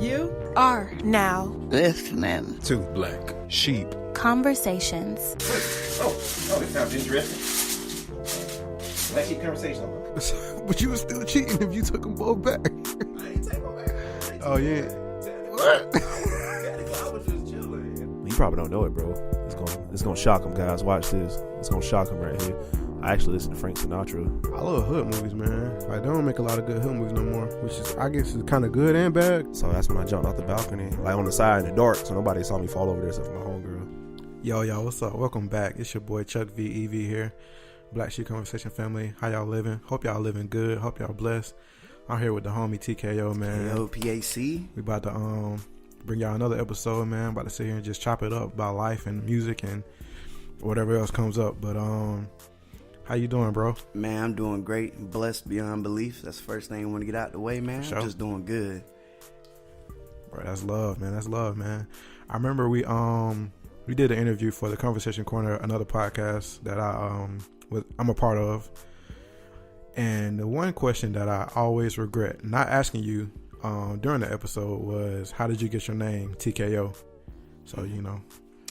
You are now listening to Black Sheep Conversations. Oh, it sounds interesting. Black Sheep Conversation. But you were still cheating if you took them both back. I ain't take them back. Oh, yeah. What? I was just chilling. You probably don't know it, bro. It's gonna shock them, guys. Watch this. It's gonna shock them right here. I actually listen to Frank Sinatra. I love hood movies, man. Like, they don't make a lot of good hood movies no more, which is, I guess, is kind of good and bad. So that's when I jumped off the balcony, like on the side in the dark, so nobody saw me fall over there except for my homegirl. Yo, what's up? Welcome back. It's your boy Chuck VEV here. Black Sheep Conversation family. How y'all living? Hope y'all living good. Hope y'all blessed. I'm here with the homie TKAYO, man. TKAYO PAC. We about to bring y'all another episode, man. About to sit here and just chop it up about life and music and whatever else comes up. But how you doing, bro? Man, I'm doing great. Blessed beyond belief. That's the first thing I want to get out the way, man. Sure. I'm just doing good. Bro, that's love, man. That's love, man. I remember we did an interview for the Conversation Corner, another podcast that I'm a part of. And the one question that I always regret not asking you during the episode was, how did you get your name, TKO? So, you know.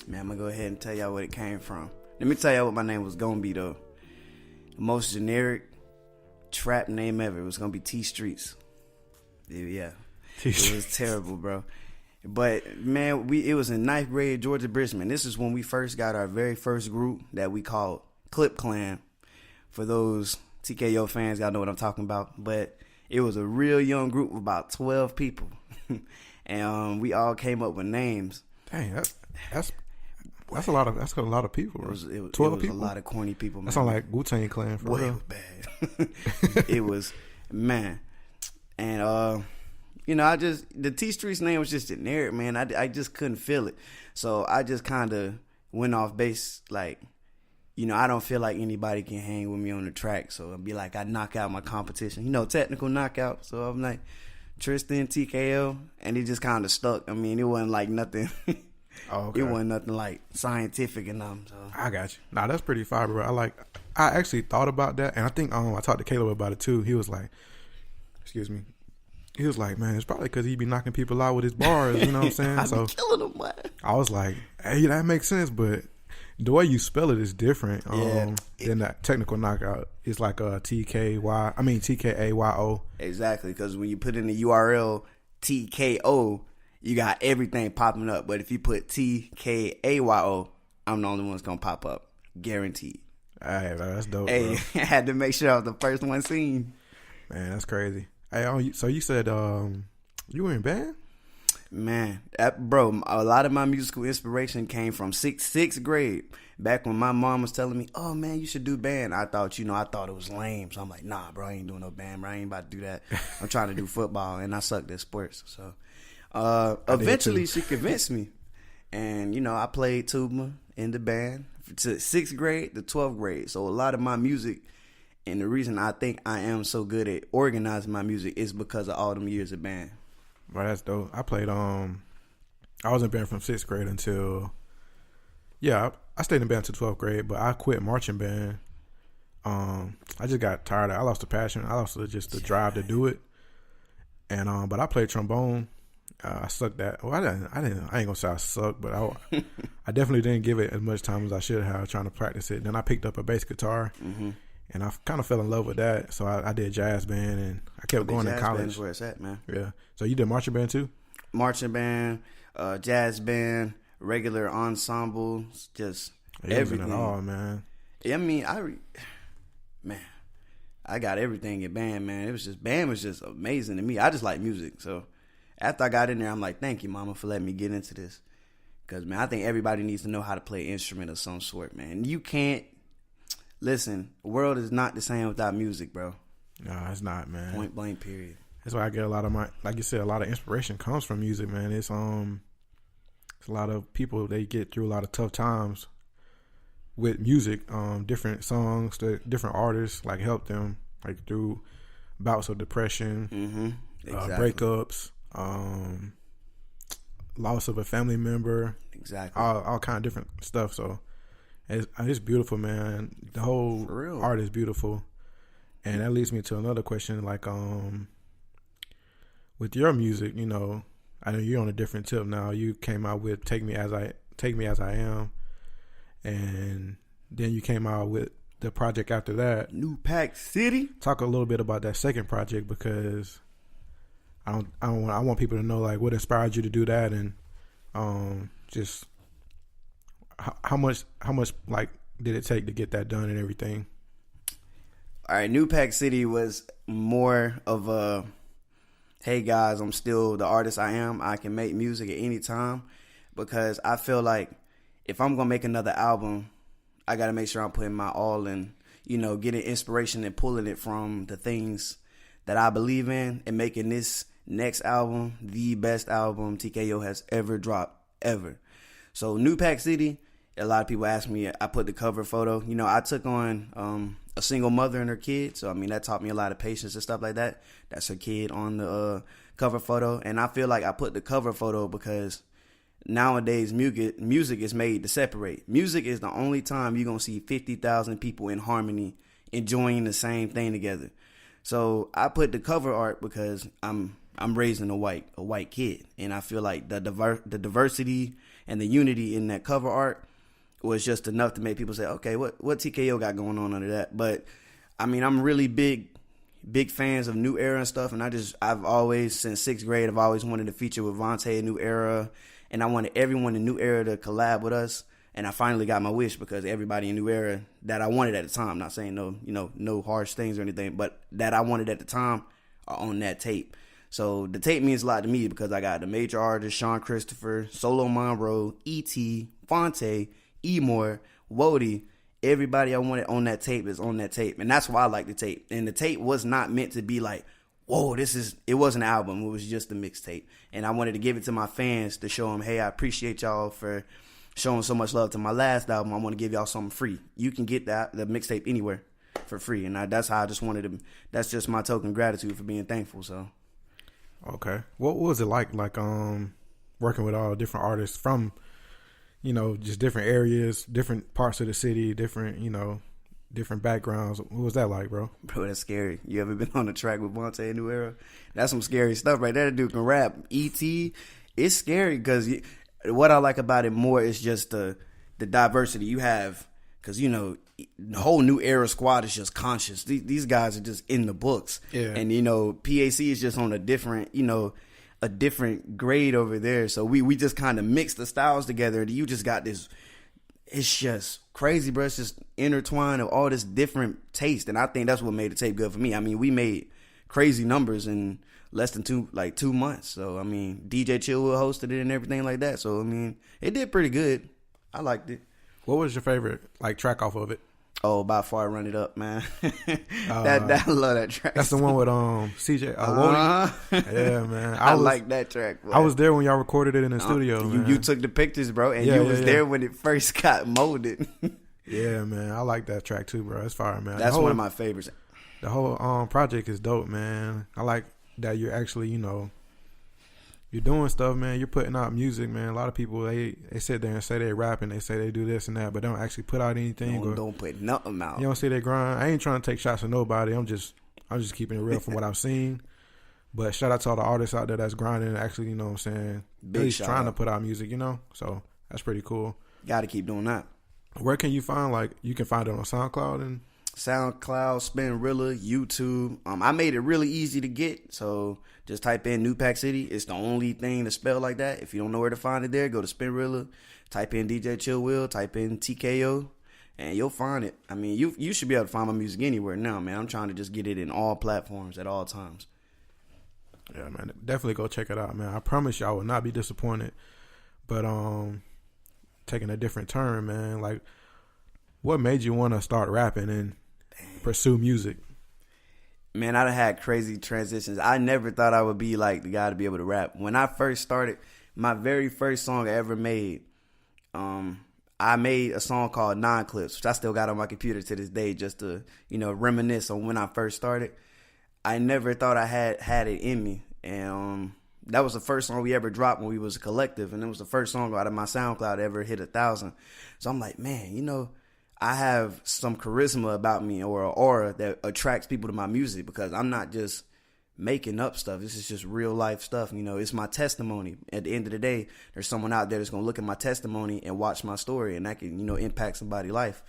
Man, I'm going to go ahead and tell y'all where it came from. Let me tell y'all what my name was going to be, though. The most generic trap name ever. It was going to be T Streets. Yeah. It was terrible, bro. But, man, it was in 9th grade, Georgia Bridgman. This is when we first got our very first group that we called Clip Clan. For those TKO fans, y'all know what I'm talking about. But it was a real young group of about 12 people. And we all came up with names. Dang, that's a lot of people, bro. It was 12 people? A lot of corny people, man. That sound like Wu-Tang Clan for real. Bad. It was, man. And, the T Streets name was just generic, man. I just couldn't feel it. So I just kind of went off base, like, I don't feel like anybody can hang with me on the track. So I'd be like, I knock out my competition. Technical knockout. So I'm like, Tristan, TKO. And it just kind of stuck. I mean, it wasn't like nothing. Oh, okay. It wasn't nothing like scientific enough. So. I got you. Nah, that's pretty fire, bro. I actually thought about that. And I think I talked to Caleb about it too. He was like, excuse me. He was like, man, it's probably because he be knocking people out with his bars, you know what I'm saying? I be killing them, man. I was like, hey, that makes sense, but the way you spell it is different than that technical knockout. It's like a TKAYO. Exactly, because when you put in the URL TKO, you got everything popping up. But if you put TKAYO, I'm the only one that's going to pop up. Guaranteed. All right, bro, that's dope, Hey, bro. I had to make sure I was the first one seen. Man, that's crazy. Hey, so you said you were in band? Man, bro, a lot of my musical inspiration came from sixth grade. Back when my mom was telling me, oh, man, you should do band. I thought it was lame. So I'm like, nah, bro, I ain't doing no band, bro. I ain't about to do that. I'm trying to do football, and I sucked at sports. So eventually she convinced me. And, I played tuba in the band to 6th grade to 12th grade. So a lot of my music, and the reason I think I am so good at organizing my music is because of all them years of band. Bro, that's dope. I played I was in band from 6th grade until I stayed in band until 12th grade, but I quit marching band. I just got tired. I lost the passion. I lost the drive to do it. And but I played trombone. I sucked that. Well, I ain't gonna say I sucked, but I definitely didn't give it as much time as I should have trying to practice it. Then I picked up a bass guitar. Mm-hmm. And I kind of fell in love with that, so I did jazz band, and I kept going to college. Jazz band is where it's at, man. Yeah. So you did marching band too? Marching band, jazz band, regular ensembles, just everything. It all, man. I mean, I got everything in band, man. Band was just amazing to me. I just like music, so after I got in there, I'm like, thank you, mama, for letting me get into this. Because, man, I think everybody needs to know how to play an instrument of some sort, man. You can't. Listen, the world is not the same without music, bro. No, it's not, man. Point blank, period. That's why I get a lot of like you said, a lot of inspiration comes from music, man. It's a lot of people, they get through a lot of tough times with music. Different songs, different artists like help them like through bouts of depression, exactly. Breakups, loss of a family member, exactly, all kind of different stuff. So. It's beautiful, man. The whole art is beautiful. And that leads me to another question, like with your music, I know you're on a different tip now. You came out with Take Me As I Am, and then you came out with the project after that, New Pack City. Talk a little bit about that second project, because I want people to know like what inspired you to do that, and just how much like did it take to get that done and everything. All right, New Pack City was more of a, hey guys, I'm still the artist I am. I can make music at any time, because I feel like if I'm gonna make another album, I gotta make sure I'm putting my all in, getting inspiration and pulling it from the things that I believe in, and making this next album the best album TKAYO has ever dropped, ever. So New Pack City, a lot of people ask me, I put the cover photo. I took on a single mother and her kid, so that taught me a lot of patience and stuff like that. That's her kid on the cover photo, and I feel like I put the cover photo because nowadays music is made to separate. Music is the only time you're gonna see 50,000 people in harmony enjoying the same thing together. So I put the cover art because I'm raising a white kid, and I feel like the diversity and the unity in that cover art was just enough to make people say, okay, what TKAYO got going on under that? But I'm really big fans of New Era and stuff, and I've always, since 6th grade, I've always wanted to feature with Vontae and New Era, and I wanted everyone in New Era to collab with us, and I finally got my wish, because everybody in New Era that I wanted at the time, not saying no harsh things or anything, but that I wanted at the time are on that tape. So the tape means a lot to me, because I got the major artists, Sean Christopher, Solo Monroe, E.T., Fonte, Emore, Wody, everybody I wanted on that tape is on that tape. And that's why I like the tape. And the tape was not meant to be like, whoa, it wasn't an album. It was just a mixtape. And I wanted to give it to my fans to show them, hey, I appreciate y'all for showing so much love to my last album. I want to give y'all something free. You can get the mixtape anywhere for free. And that's how I just wanted to, that's just my token gratitude for being thankful. So. Okay. What was it like working with all different artists from, just different areas, different parts of the city, different backgrounds? What was that like, bro? Bro, that's scary. You ever been on the track with Vontae and New Era? That's some scary stuff right there. That dude can rap. E.T., it's scary, because what I like about it more is just the diversity you have, because, the whole New Era squad is just conscious. These guys are just in the books. Yeah. And, PAC is just on a different, a different grade over there. So we just kind of mix the styles together. And you just got this, it's just crazy, bro. It's just intertwined of all this different taste. And I think that's what made the tape good for me. We made crazy numbers in less than 2 months. So, DJ Chillwill hosted it and everything like that. So, it did pretty good. I liked it. What was your favorite track off of it? Oh, by far, Run It Up, man. I love that track. That's the one with CJ. Yeah, man. I like that track, bro. I was there when y'all recorded it in the studio. You took the pictures, bro, and you was there when it first got molded. Yeah, man. I like that track too, bro. It's fire, man. That's one of my favorites. The whole project is dope, man. I like that you're actually, you're doing stuff, man. You're putting out music, man. A lot of people, they sit there and say they rapping, they say they do this and that, but they don't actually put out anything. Don't put nothing out. You don't see they grind. I ain't trying to take shots at nobody. I'm just keeping it real from what I've seen. But shout out to all the artists out there that's grinding and actually, you know what I'm saying, at least trying to put out music, So that's pretty cool. Got to keep doing that. Where can you find, you can find it on SoundCloud and SoundCloud, Spinrilla, YouTube. I made it really easy to get, so just type in New Pack City. It's the only thing to spell like that. If you don't know where to find it there, go to Spinrilla, type in DJ Chillwill, type in TKAYO, and you'll find it. You should be able to find my music anywhere now, man. I'm trying to just get it in all platforms at all times. Yeah, man, definitely go check it out, man. I promise you I will not be disappointed. But taking a different turn, man, what made you want to start rapping and pursue music? Man, I done had crazy transitions. I never thought I would be the guy to be able to rap. When I first started, my very first song I ever made, I made a song called Nine Clips, which I still got on my computer to this day just to, reminisce on when I first started. I never thought I had it in me. And that was the first song we ever dropped when we was a collective. And it was the first song out of my SoundCloud to ever hit 1,000. So I'm like, man, I have some charisma about me, or an aura that attracts people to my music, because I'm not just making up stuff. This is just real life stuff. You know, it's my testimony. At the end of the day, there's someone out there that's going to look at my testimony and watch my story, and that can, you know, impact somebody's life.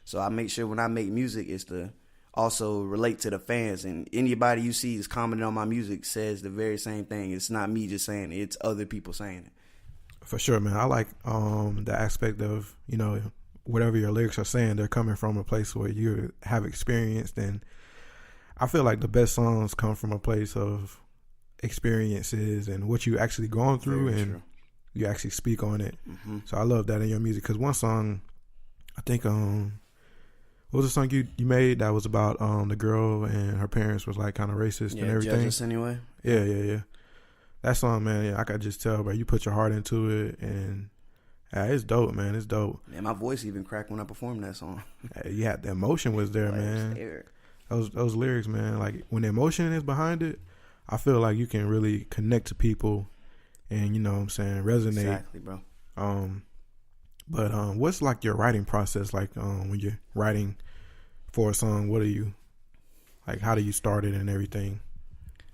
So I make sure when I make music is to also relate to the fans, and anybody you see is commenting on my music says the very same thing. It's not me just saying it, it's other people saying it. For sure, man. I like the aspect of, you know, whatever your lyrics are saying, they're coming from a place where you have experienced, and I feel like the best songs come from a place of experiences and what you actually gone through, Very and true. you actually speak on it. Mm-hmm. So I love that in your music. Because one song, I think, what was the song you made that was about the girl and her parents was like kind of racist and everything? Judge Us Anyway. Yeah. That song, man, yeah, I could just tell, bro. You put your heart into it, and it's dope, man. It's dope. Man, my voice even cracked when I performed that song. Yeah, the emotion was there, Like, man. there. Those lyrics, man. Like when the emotion is behind it, I feel like you can really connect to people, and you know what I'm saying, resonate. Exactly, bro. But what's like your writing process like when you're writing for a song? What are you like? How do you start it and everything?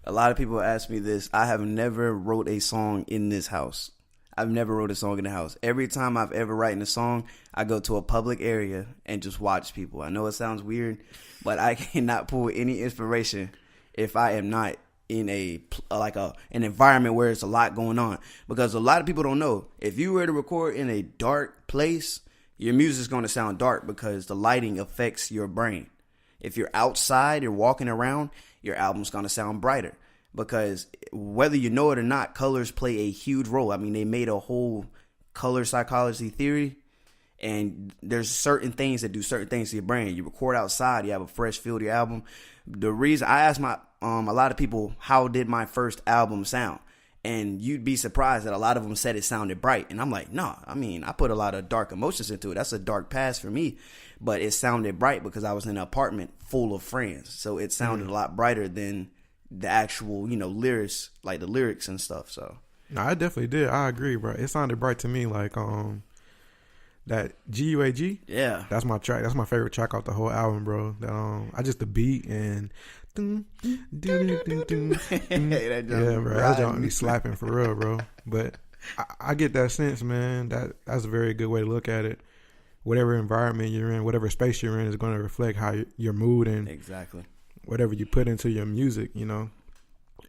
A lot of people ask me this. I have never wrote a song in this house. I've never wrote a song in the house. Every time I've ever written a song, I go to a public area and just watch people. I know it sounds weird, but I cannot pull any inspiration if I am not in an environment where it's a lot going on. Because a lot of people don't know, if you were to record in a dark place, your music's going to sound dark because the lighting affects your brain. If you're outside or walking around, your album's going to sound brighter. Because whether you know it or not, colors play a huge role. I mean, they made a whole color psychology theory, and there's certain things that do certain things to your brain. You record outside, you have a fresh feel to your album. The reason I asked a lot of people, how did my first album sound? And you'd be surprised that a lot of them said it sounded bright. And I'm like, no, I mean, I put a lot of dark emotions into it. That's a dark past for me. But it sounded bright because I was in an apartment full of friends. So it sounded a lot brighter than the actual, you know, lyrics, like the lyrics and stuff. So No, I definitely did. I agree, bro. It sounded bright to me, like that GUAG. yeah, That's my track. That's my favorite track off the whole album, bro. That I just the beat and yeah, bro. That don't be slapping for real, bro. But I get that sense, man. That's a very good way to look at it. Whatever environment you're in, whatever space you're in, is going to reflect how your mood and exactly. whatever you put into your music, you know.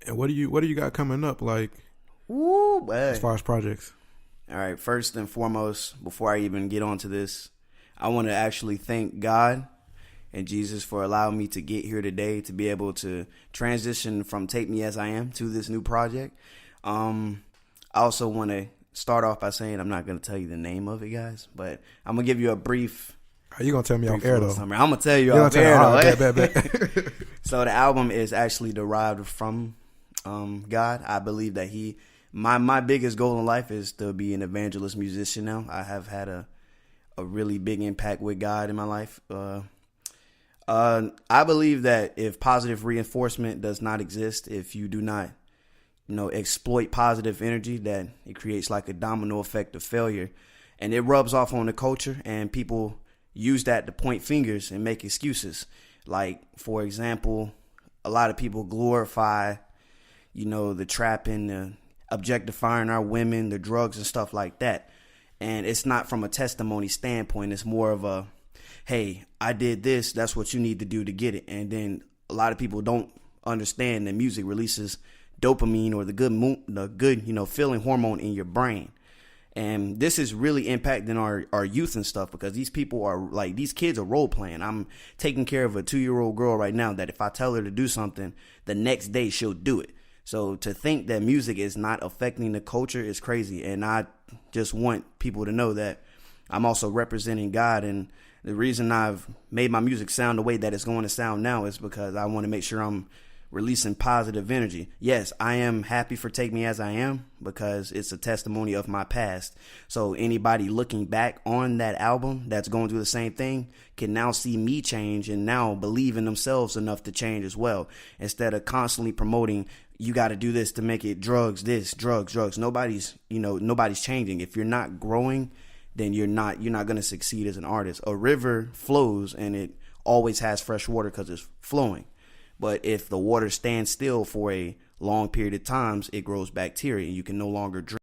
And what do you got coming up, like Woo, as far as projects? All right, first and foremost, before I even get onto this, I want to actually thank God and Jesus for allowing me to get here today to be able to transition from Take Me As I Am to this new project. I also want to start off by saying I'm not going to tell you the name of it, guys, but I'm going to give you a brief. Are you going to tell me off air, though? I'm going to tell you You're off air, though. bet. So the album is actually derived from God. I believe that my biggest goal in life is to be an evangelist musician now. I have had a really big impact with God in my life. I believe that if positive reinforcement does not exist, if you do not, you know, exploit positive energy, that it creates like a domino effect of failure, and it rubs off on the culture, and people use that to point fingers and make excuses. Like, for example, a lot of people glorify, you know, the trapping, the objectifying our women, the drugs and stuff like that. And it's not from a testimony standpoint. It's more of a, hey, I did this. That's what you need to do to get it. And then a lot of people don't understand that music releases dopamine, or the good, you know, feeling hormone in your brain. And this is really impacting our youth and stuff, because these people are like, these kids are role playing. I'm taking care of a 2-year-old girl right now that if I tell her to do something, the next day she'll do it. So to think that music is not affecting the culture is crazy. And I just want people to know that I'm also representing God. And the reason I've made my music sound the way that it's going to sound now is because I want to make sure I'm releasing positive energy. Yes, I am happy for Take Me As I Am, because it's a testimony of my past. So anybody looking back on that album that's going through the same thing can now see me change and now believe in themselves enough to change as well. Instead of constantly promoting, you got to do this to make it drugs, drugs. Nobody's changing. If you're not growing, then you're not going to succeed as an artist. A river flows and it always has fresh water because it's flowing. But if the water stands still for a long period of times, it grows bacteria and you can no longer drink.